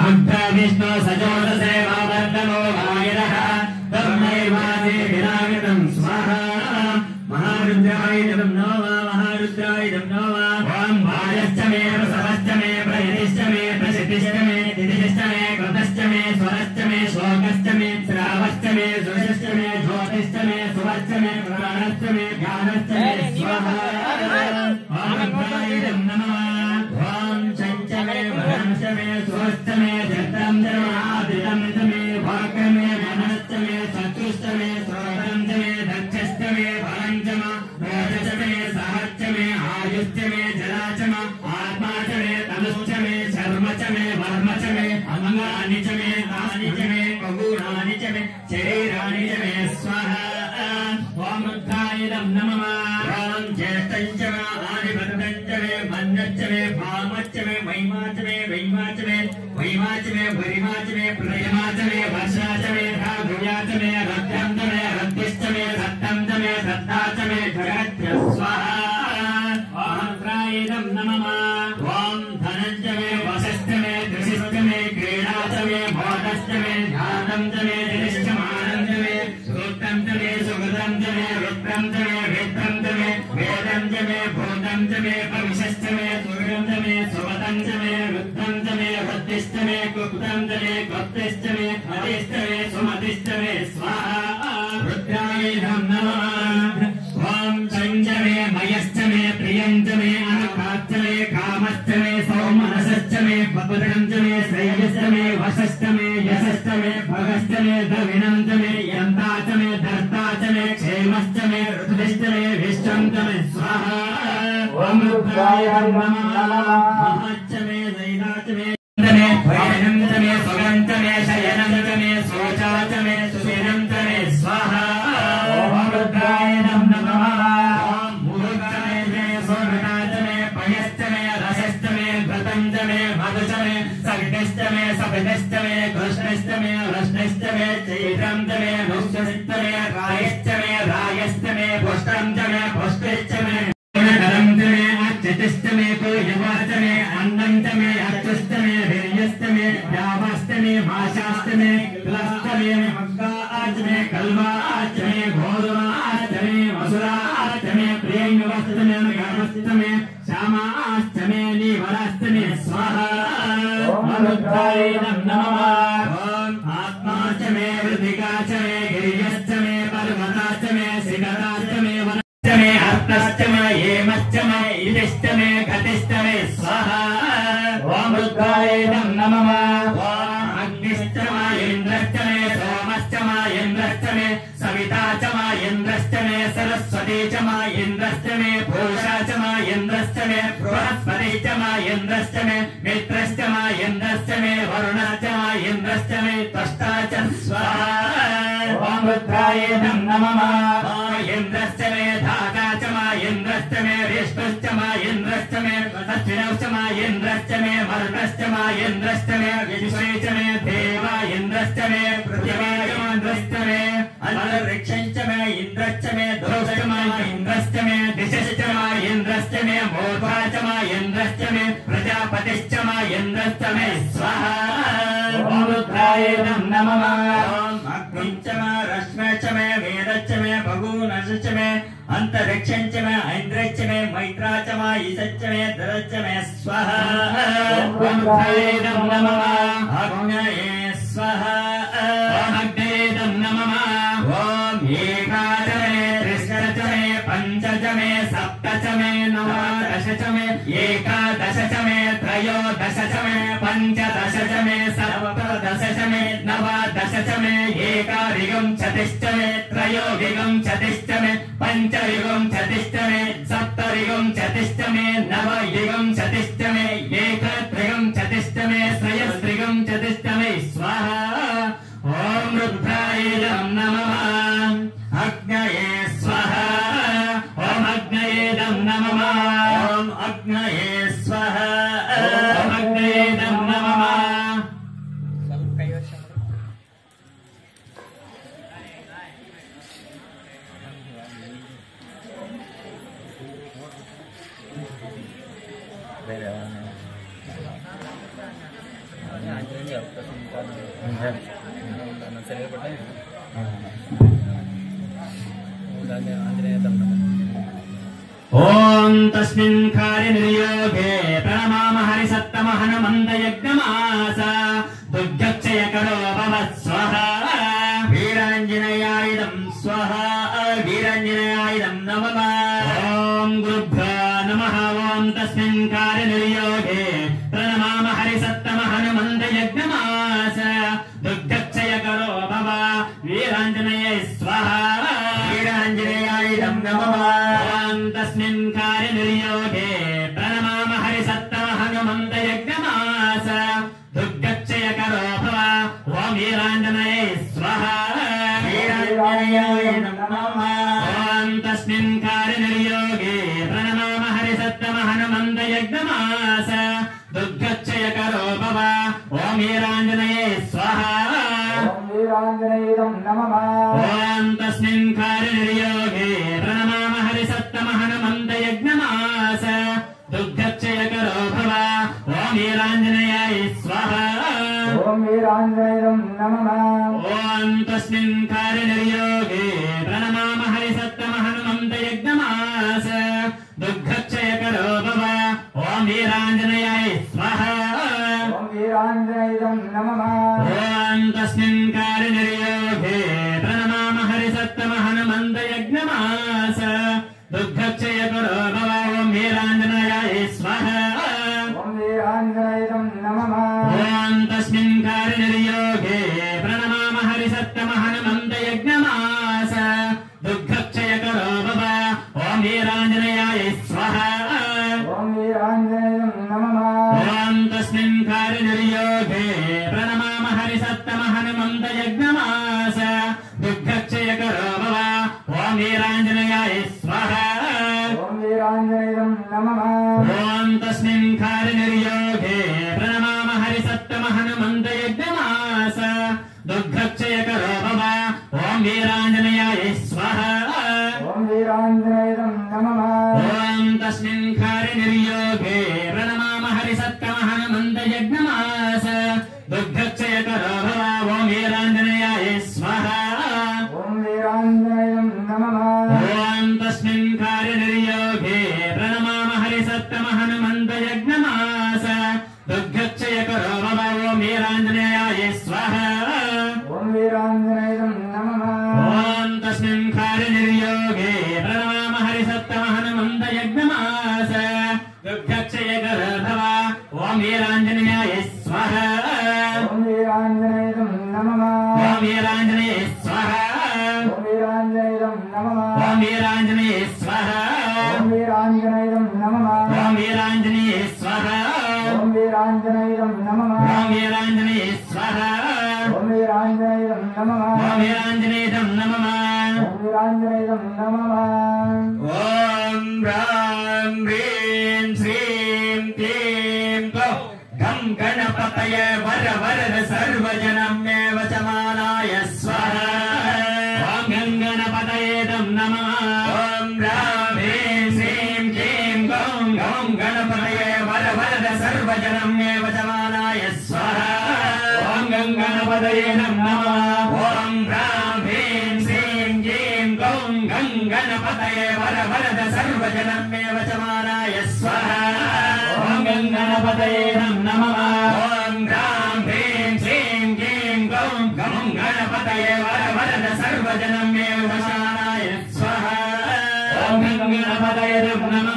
अग्र विष्णु सजोषसे वावर्धनो वायुरः तन्मैवासे विरागितं स्वाहा महारुद्राय नमो महारुद्राय नमो ओम वायश्च मे वसवश्च मे प्रयतिश्च मे प्रसिद्धिश्च मे दिदिश्च मे कृतश्च मे स्वरश्च मे श्लोकश्च मे श्रावश्च मे सुरश्च मे ज्योतिश्च मे सुवश्च मे प्राणश्च मे ज्ञानश्च मे स्वाहा ओम रुद्राय नमः ओम चञ्च मे वरश्च मे सुवश्च मे जतं च मे आदितं च मे वाक्य मे मनश्च मे चतुश्च मे श्रोत्रं च मे दक्षश्च मे फलं च मे सहच्च मे आयुश्च मे जला च मे आत्मा च मे तनुश्च मे शर्म च मे वर्म च मे अंगानि च मे तानि च मे गुणानि च मे शरीराणि च मे स्वाहा ओम रुद्राय नमः ओम ज्येष्ठं च मे आदिभद्रं च मे मन्यच्च मे भामच्च मे महिमा च मे वैमा च मे वैमा च मे वरिमा च मे प्रियमा च मे वर्षा च मे राघुया च मे रत्यं च मे रत्तिश्च मे सत्तं च मे सत्ता च मे जगत्य स्वाहा ओम रुद्राय नमः ओम धनञ्च मे वशश्च मे दृशिश्च मे क्रीडा च मे भोगश्च मे ध्यानं च मे जनिश्च मानं च मे श्रोत्रं च मे सुगतं च मे रुद्रं च मे वेत्रं च मे वेदं च मे भूतं च मे भविष्यश्च मे सूर्यं च मे सुवतं च मे रुद्रं च मे वृद्धिश्च मे गुप्तं च मे गुप्तिश्च मे मतिश्च मे सुमतिश्च मे स्वाहा रुद्राय नमः ओम चञ्च मे मयश्च मे प्रियं च मे अनकाच्च मे कामश्च मे सौमनसश्च मे पपुत्रं च मे श्रेयश्च मे वशश्च मे यशश्च मे भगश्च मे द्रविणं च मे यन्ता च मे धर्ता च मे क्षेमश्च मे ऋतुश्च मे विश्वं च मे स्वाहा ओम रुद्राय नमः महच्च मे दैदा च मे भयनं च मे सुगं च मे शयनं च मे शोचा च मे सुषिरं च मे स्वाहा ओम रुद्राय नमः ओम मुहूर्त मे सोमना च मे पयश्च मे रसश्च मे घृतं च मे मधु च मे सवितश्च मे सपितश्च मे कृष्णश्च मे वृष्णश्च मे चैत्रं च मे नुष्यश्च मे रायश्च मे रायश्च मे पुष्टं च मे पुष्टिश्च मे करं च मे अच्युतश्च मे कुयवाश्च मे अन्नं च मे अच्युश्च मे वीर्यश्च मे व्यावश्च मे भाषाश्च मे क्लश्च मे मग्गाश्च मे कल्वाश्च मे गोधुमाश्च मे मसुराश्च मे प्रियंगवश्च मे गावश्च मे श्यामाश्च मे नीवराश्च मे स्वाहा ओम रुद्राय नमः ओम आत्मा च मे वृद्धिका च मे गिरियश्च मे पर्वता च मे शिखराश्च मे वनश्च मे अर्थश्च मे येमश्च मे इदिश्च मे गतिश्च मे स्वाहा ओम रुद्राय नमः ओम अग्निश्च मे इन्द्रश्च मे सोमश्च मे इन्द्रश्च मे सविता च मे इन्द्रश्च मे सरस्वती च मे इन्द्रश्च मे पूषा च मे इन्द्रश्च मे बृहस्पति च मे इन्द्रश्च मे मित्रश्च मे इन्द्रश्च मे वरुणः च मे इन्द्रश्च मे त्वष्टा च स्वाहा ओम रुद्राय नमः ओम इन्द्रश्च मे धाता च मे इन्द्रश्च मे विष्णुश्च मे इन्द्रश्च मे सचिनश्च मे इन्द्रश्च मे मरुतश्च मे इन्द्रश्च मे विश्वे च मे देवा इन्द्रश्च मे पृथिवी च मे इन्द्रश्च मे अंतरिक्षं च मे इन्द्रश्च मे दोश्च मे इन्द्रश्च मे दिशश्च मे इन्द्रश्च मे मोर्धा च मे इन्द्रश्च मे प्रजापतिश्च मे इन्द्रश्च मे स्वाहा ओम रुद्राय नमः ओम अग्निं च मे रश्मि च मे वेदश्च मे भगुनश्च मे अंतरिक्षं च मे ऐन्द्रश्च मे मैत्रा च मे ईशश्च मे धरश्च मे स्वाहा ओम रुद्राय नमः अग्नये स्वाहा ओम अग्नये नमः ओम एकादश मे त्रिशत च मे पंच च मे सप्त च मे नव दश च मे एकादश च मे त्रयोदश च मे पंचदश च मे सप्तदश च मे नवदश च मे एकारिगं चतिश्च मे त्रयोगिगं चतिश्च मे पंचरिगं चतिश्च मे सप्तरिगं चतिश्च मे नवयुगं चतिश्च मे एकत्रिगं चतिश्च मे त्रयस्त्रिगं चतिश्च मे स्वाहा ओम रुद्राय नमः अग्नये स्वाहा ओम अग्नये नमः ओम अग्नये स्वाहा ओम अग्नये नमः ಬೇರೆ ఓం తస్మిన్ కార్యనిర్యోగే ప్రణమామ హరిసత్తమ హనుమంత యజ్ఞమాస దుర్గక్షయకరో భవ స్వహ వీరాంజనేయాయుధం స్వహ వీరాంజనేయాయుధం నమః. ఓం గురుభ్యో నమః. ఓం తస్మిన్ కార్యనిర్యోగే ప్రణమామ హరిసత్తమ హనుమంత యజ్ఞమాస దుర్గక్షయకరో భవ వీరాంజనేయ స్వహ వీరాంజనేయాయుధం నమః. తస్మిన్ కార్యనిర్యోగే ప్రణమామ హరిసత్తమ హనుమంత యజ్ఞమాస దుర్గక్షయకరో భవ ఓం వీరాంజనేయ స్వహ వీరాంజనేయాయ నమః. ఓం తస్మిన్ కార్యనిర్యోగే ప్రణమామ హరిసత్తమ హనుమంత యజ్ఞమాస దుర్గక్షయకరో భవ ఓం వీరాంజనేయ స్వహ వీరాంజనేయం నమః. ఓం తస్మిన్ కార్యనిర్యోగే ప్రణమామ హరిసత్తమ హనుమంత యజ్ఞమాస దుర్గక్షయకరో భవ ఓం వీరాంజనేయాయ స్వహ ఓం వీరాంజనేయం నమః. ఓం తస్మిన్ కార్యనిర్యోగే ప్రణమామ హరిసత్తమ హనుమంత యజ్ఞమాస దుర్గక్షయకరో భవ ఓం వీరాంజనేయాయ స్వహ ఓం వీరాంజనేయం నమః. ఓం తస్మిన్ కార్యనిర్యోగే ప్రణమామ హరిసత్తమ హనుమంత యజ్ఞమాస దుర్గక్షయకరో భవ ఓం వీరాంజనేయాయ స్వహ ఓం వీరాంజనేయం నమః. ఓం తస్మిన్ కార్యనిర్యోగే ప్రణమామ హరిసత్తమ హనుమంత యజ్ఞమాస దుర్గక్షయకరో భవ ఓం వీరాంజనేయాయ స్వహ ఓం వీరాంజనేయం నమః. ఓం తస్మిన్ కార్యనిర్యోగే ప్రణమామ హరిసత్తమ హనుమంత యజ్ఞమాస దుర్గక్షయకరో భవ ఓం వీరాంజనేయాయ స్వహ ఓం వీరాంజనేయం నమః. ఓం తస్మిన్ కార్యనిర్యోగే ప్రణమామ హరిసత్తమ హనుమంత యజ్ఞమాస దుర్గక్షయకరో భవ ఓం వీరాంజనేయాయ స్వహ ఓం వీరాంజనేయం నమః. ఓం తస్మిన్ కార్యనిర్యోగే ప్రణమామ హరిసత్తమ హనుమంత యజ్ఞమాస దుర్గక్షయకరో భవ ఓం వీరాంజనేయాయ స్వహ ఓం వీరాంజనేయం నమః. ఓం తస్మిన్ కార్యనిర్యోగే ప్రణమామ హరిసత్తమ హనుమంత యజ్ఞమాస దుర్గక్షయకరో భవ ఓం వీరాంజనేయాయ స్వహ ఓం వీరాంజనేయం నమః. ఓం తస్మిన్ కార్యనిర్యోగే ప్రణమామ హరిసత్తమ హనుమంత యజ్ఞమాస దుర్గక్షయకరో భవ ఓం వీరాంజనేయాయ స్వహ ఓం వీరాంజనేయం నమః. ఓం వీరాంజనేయ స్వహ ఓం వీరాంజనేయం నమః. ఓం వీరాంజనేయ స్వహ ఓం వీరాంజనేయం నమః. ఓం వీరాంజనేయ స్వహ ఓం వీరాంజనేయం నమః. ఓం వీరాంజనేయ స్వహ ఓం వీరాంజనేయం నమః. ఓం వీరాంజనేయం నమః. ఓం వీరాంజనేయం నమః. ఓం రాం హ్రీం శ్రీం క్లీం గ్లౌం గం గణపతయ వర వరద సర్వజనమేవ చ మానాయ స్వహ ఓం గం గణపతయే నమః. ఓం రాం హ్రీం శ్రీం క్లీం గ్లౌం గం గణపతయే వర వరద సర్వజనమేవ చ మానాయ స్వహ ఓం గం గణపతయే నమః. ఓం రాం హ్రీం శ్రీం క్లీం గ్లౌం గం గణపతయే వర వరద సర్వజనమేవ చ మానాయ స్వహ ఓం గం గణపతయే నమః. ఓం రాం హ్రీం శ్రీం క్లీం గ్లౌం గం గణపతయే వర వరద సర్వజనమేవ చ మానాయ స్వహ ఓం గం గణపతయే నమః.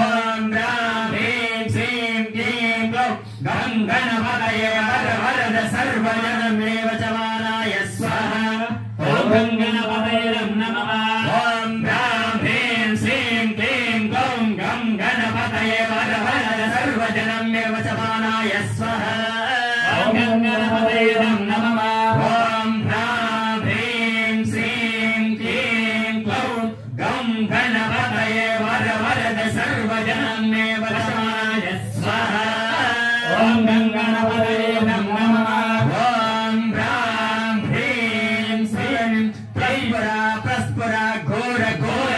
ఓం రాం హ్రీం శ్రీం క్లీం గ్లౌం గం గణపతయే వర వరద సర్వజనమేవ చ మానాయ స్వహ ఓం గం గణపతయే నమః. ఓం రాం హ్రీం శ్రీం క్లీం గ్లౌం గం గణపతయే వర వరద సర్వజనమేవ చ మానాయ స్వహ ఓం గం గణపతయే నమః. ఓం రాం హ్రీం శ్రీం క్లీం గ్లౌం గం గణపతయే వర వరద సర్వజనమేవ చ మానాయ స్వహ ఓం గం గణపతయే నమః. ఓం రాం హ్రీం శ్రీం ప్రస్ఫుర ప్రస్ఫుర ఘోర ఘోర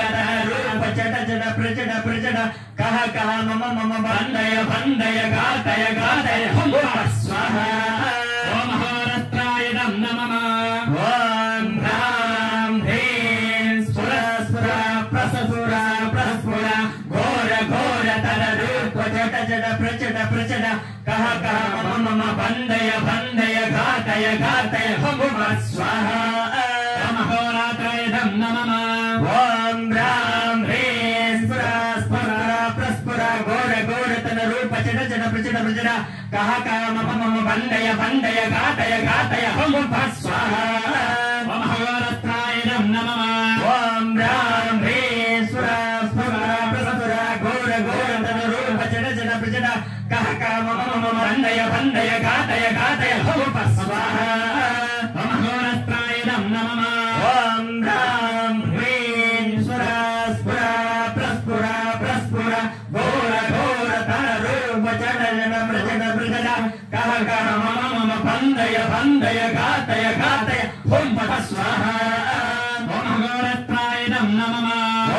రూప చట చట ప్రచట ప్రచట కహ కహ మమ మమ బందయ బందయ గాతయ గాతయ హం స్వహ मम बंदय बंदय घातय घातय हुम स्वाहा अहोरात्राय नमः ओम राम ह्रीं स्फुरा स्फुरा प्रस्फुरा घोर घोर तन रूप चट चट प्रचट प्रचट कह मम बंदय बंदय घातय घातय हुम स्वाहा अहोरात्राय नमः ओम राम ह्रीं स्फुरा स्फुरा प्रस्फुरा घोर घोर तन रूप चट चट प्रचट कह मम बंदय बंदय घातय घातय हुम स्वाहा अहोरात्राय नमः ओम राम ह्रीं स्फुरा स्फुरा प्रस्फुरा प्रस्फुरा घोर घोर तन रूप चट चट प्रचट प्रचट कह मम बंदय बंदय घातय घातय हुम स्वाहा अहोरात्राय नमः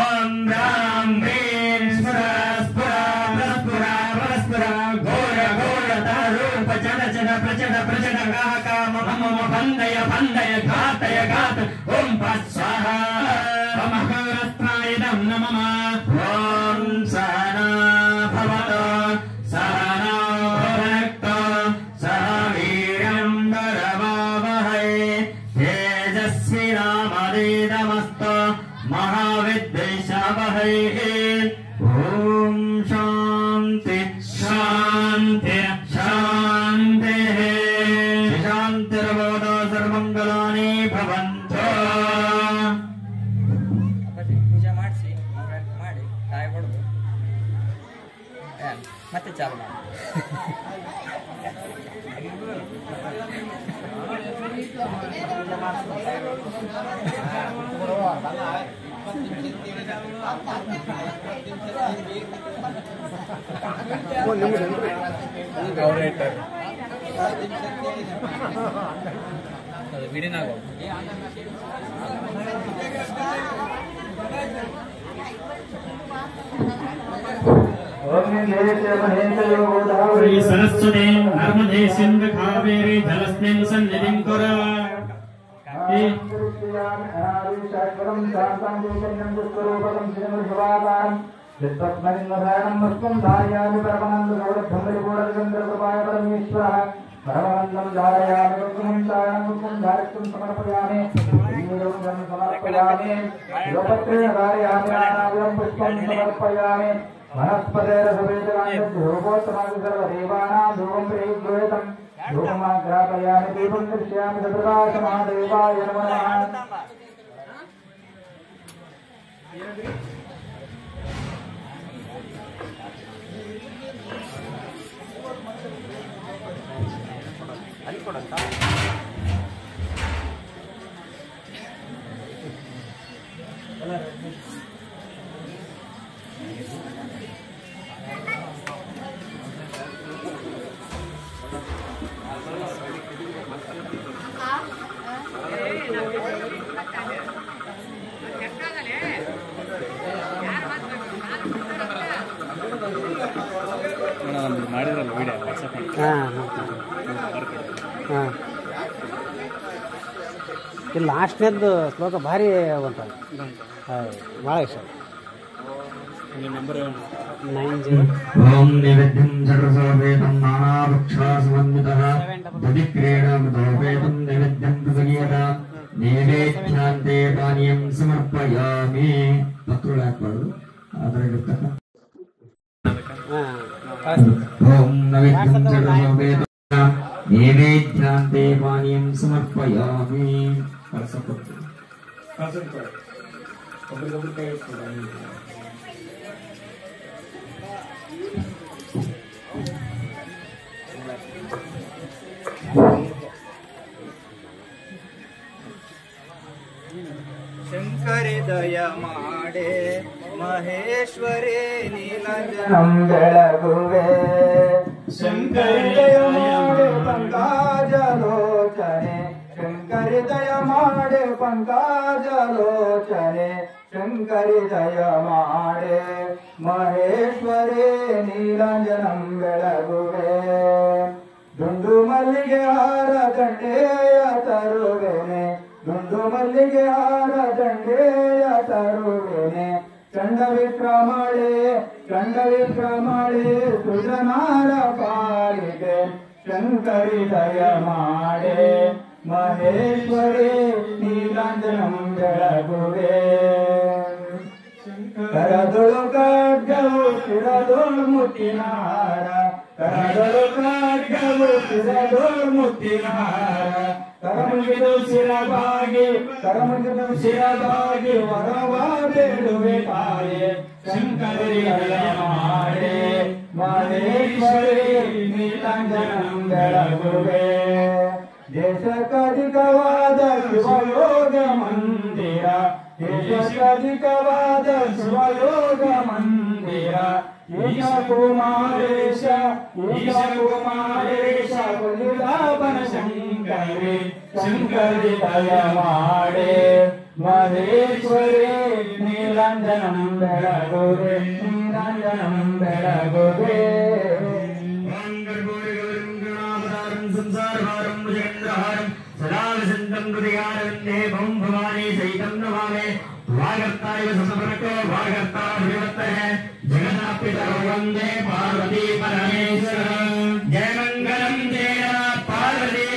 ओम राम ह्रीं स्फुरा स्फुरा प्रस्फुरा प्रस्फुरा घोर घोर तन रूप चट चट प्रचट प्रचट कह मम बंदय बंदय घातय घातय हुम स्वाहा अहोरात्राय नमः ओम सहना भवतु सहना भुनक्तु सह वीर्यं करवावहै तेजस्विनावधीतमस्तु महाविद्विषावहै ओम शांति शांति शांतिः शांतिर्भवतु सर्वमङ्गलानि भवन्तु पूजा ಮಾಡಿಸಿ ಮಾಡಿ ತಾಯಿ ಕೊಡೋದು ಮತ್ತೆ ಚಾಲು ಮಾಡಿ ವಿಡಿಯೋನಾಗ श्री सरस्वती नर्मदे सिंधु कावेरी जलस्मिन् सन्निधिं कुरु परमानंदं धारयामि गुरुं धारयितुं समर्पयामि नीलोकं समर्पयामि योपत्रेण धारयामि नानाविधं पुष्पं समर्पयामि वनस्पतेरसवेदनान्योपोत्तमानि सर्वदेवानां धूपं प्रेयितं धूपमाग्रापयामि दीपं दर्शयामि सप्रकाशमहादेवाय नमः ಮಾಡಿದ್ರಲ್ಲ ವಿಡಿಯೋ ವಾಟ್ಸಪ್ ಇಲ್ಲಿ ಲಾಸ್ಟ್ನೇದ್ದು ಶ್ಲೋಕ ಭಾರಿ ಬಂತ ಭಾಳ ಇಷ್ಟ ನಿಮ್ಮ ನಂಬರ್ 90 ओम नैवेद्यं सर्वसर्वेदं नानावक्षासमन्वितः दधिक्रीडामृतोपेतं नैवेद्यं प्रसगीयत नैवेद्यान्ते पानीयं समर्पयामि पत्रुळ ಹಾಕಬಾರದು ಅದರ ಇರುತ್ತಕ್ಕ ओम नैवेद्यं सर्वसर्वेदं नैवेद्यान्ते पानीयं समर्पयामि ಕಳಸಕೊಟ್ಟು ಒಬ್ಬರಿಗೊಬ್ಬರು ಕೈ ಇಟ್ಕೊಳ್ಳಿ शंकरे दया माडे महेश्वरे नीलंजनं बेळगुवे शंकरे दया माडे पंकजलोचने शंकरे दया माडे पंकजलोचने शंकरे दया माडे महेश्वरे नीलंजनं बेळगुवे ದುಂಡು ಮಲ್ಲಿಗೆ ಹಾರ ದಂಡೆಯ ತರುವೆನೆ ದುಂಡು ಮಲ್ಲಿಗೆ ಹಾರ ದಂಡೆಯ ತರುವೆನೆ ಚಂಡ ವಿಕ್ರಮಳೆ ಚಂಡವಿಕ್ರಮಳೆ ಸುಜನಾರ ಪಾಲಿಗೆ ಶಂಕರಿ ದಯ ಮಾಡೆ ಮಹೇಶ್ವರಿ ನೀಲಾಂಜನಂ ಬೆಳಗುವೆ ಕರದೊಳು ಖಡ್ಗವು ಶಿರದೊಳು ಮುತ್ತಿನ ಹಾರ ಕರದೊಳು ಖಡ್ಗವು ಶಿರದೊಳು ಮುತ್ತಿನ ಹಾರ ಕರಮುಗಿದು ಶಿರಬಾಗಿ ವರವ ಬೇಡುವೆ ತಾಯೇ ಶಂಕರಿ ದಯ ಮಾಡೆ ಮಹೇಶ್ವರಿ ನೀಲಾಂಜನಂ ಬೆಳಗುವೆ ದೇಶಕ್ಕಧಿಕವಾದ ಶಿವಯೋಗ ಮಂದಿರ ದೇಶಕ್ಕಧಿಕವಾದ ಶಿವಯೋಗ ಮಂದಿರ ಈಶ ಕುಮಾರೇಶ ಕುಲಿಲಾಪನ ಶಂಕರಿ ಶಂಕರಿ ದಯ ಮಾಡೆ ಮಹೇಶ್ವರಿ ನೀಲಾಂಜನಂ ಬೆಳಗುವೆ ನೀಲಾಂಜನಂ ಬೆಳಗುವೆ संसारहारं भुजगेन्द्रहारं सदा विसन्तं हृदयारविन्दे भं भवानी सहितं नमामि वागर्ताय समपनको वागर्ता विवर्तः जगन्नाथपिता वन्दे पार्वती परमेश्वरं जय मङ्गलं जय पार्वती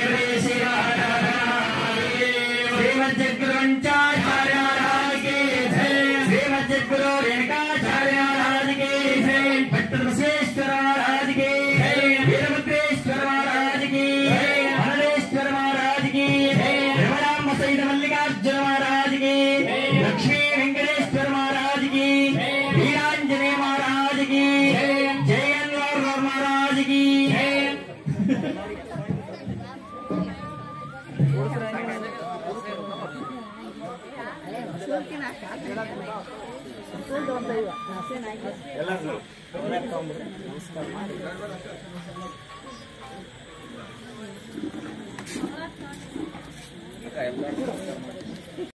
श्रीमज्जगुरुचार्य महाराज की जय श्रीमज्जगुरु रेणुकाचार्य महाराज की जय भट्टबसवेश्वर महाराज की जय वीरभद्रेश्वर महाराज की हरेश्वर महाराज की रमणांब सहित मल्लिकार्जुन महाराज की लक्ष्मी वेंकटेश्वर महाराज की वीरांजनेय महाराज की जयन्वर महाराज की ಎಲ್ಲ